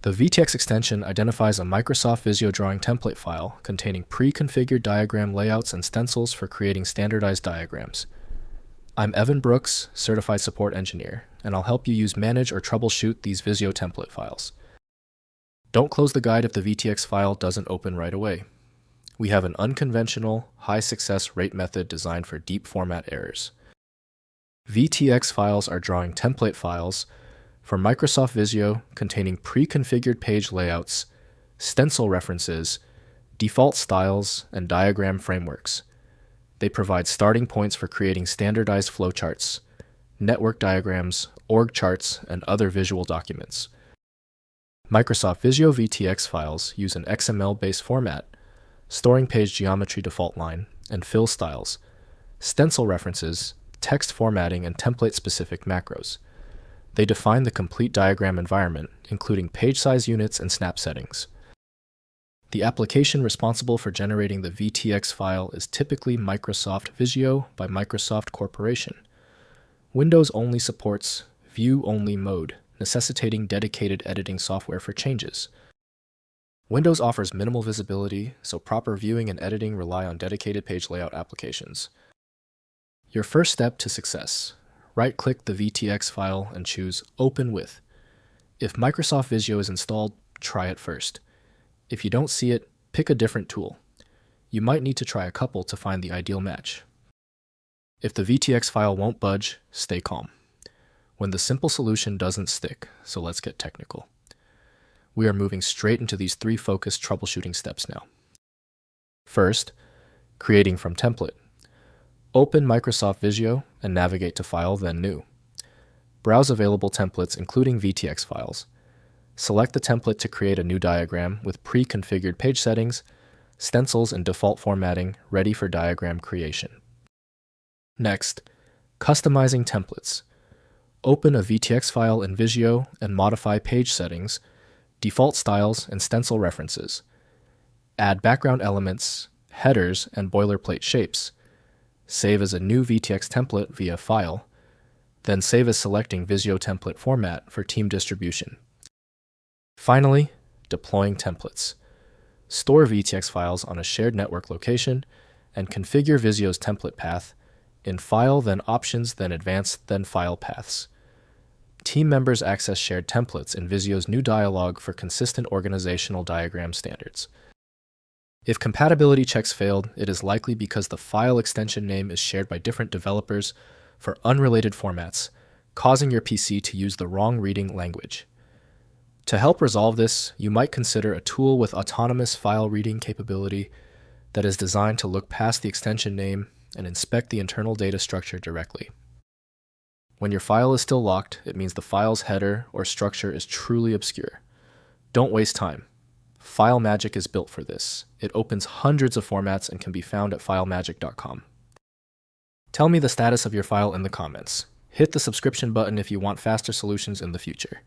The VTX extension identifies a Microsoft Visio drawing template file containing pre-configured diagram layouts and stencils for creating standardized diagrams. I'm Evan Brooks, Certified Support Engineer, and I'll help you manage or troubleshoot these Visio template files. Don't close the guide if the VTX file doesn't open right away. We have an unconventional, high-success rate method designed for deep format errors. VTX files are drawing template files for Microsoft Visio containing pre-configured page layouts, stencil references, default styles, and diagram frameworks. They provide starting points for creating standardized flowcharts, network diagrams, org charts, and other visual documents. Microsoft Visio VTX files use an XML-based format, storing page geometry default line, and fill styles, stencil references, text formatting, and template-specific macros. They define the complete diagram environment, including page size units and snap settings. The application responsible for generating the VTX file is typically Microsoft Visio by Microsoft Corporation. Windows only supports view-only mode, necessitating dedicated editing software for changes. Windows offers minimal visibility, so proper viewing and editing rely on dedicated page layout applications. Your first step to success. Right-click the VTX file and choose Open With. If Microsoft Visio is installed, try it first. If you don't see it, pick a different tool. You might need to try a couple to find the ideal match. If the VTX file won't budge, stay calm. When the simple solution doesn't stick, so let's get technical. We are moving straight into these three focused troubleshooting steps now. First, creating from template. Open Microsoft Visio and navigate to File, then New. Browse available templates, including VTX files. Select the template to create a new diagram with pre-configured page settings, stencils, and default formatting ready for diagram creation. Next, customizing templates. Open a VTX file in Visio and modify page settings, default styles, and stencil references. Add background elements, headers, and boilerplate shapes. Save as a new VTX template via File, then save as selecting Visio template format for team distribution. Finally, deploying templates. Store VTX files on a shared network location and configure Visio's template path in File, then Options, then Advanced, then File paths. Team members access shared templates in Visio's new dialog for consistent organizational diagram standards. If compatibility checks failed, it is likely because the file extension name is shared by different developers for unrelated formats, causing your PC to use the wrong reading language. To help resolve this, you might consider a tool with autonomous file reading capability that is designed to look past the extension name and inspect the internal data structure directly. When your file is still locked, it means the file's header or structure is truly obscure. Don't waste time. FileMagick is built for this. It opens hundreds of formats and can be found at filemagick.com. Tell me the status of your file in the comments. Hit the subscription button if you want faster solutions in the future.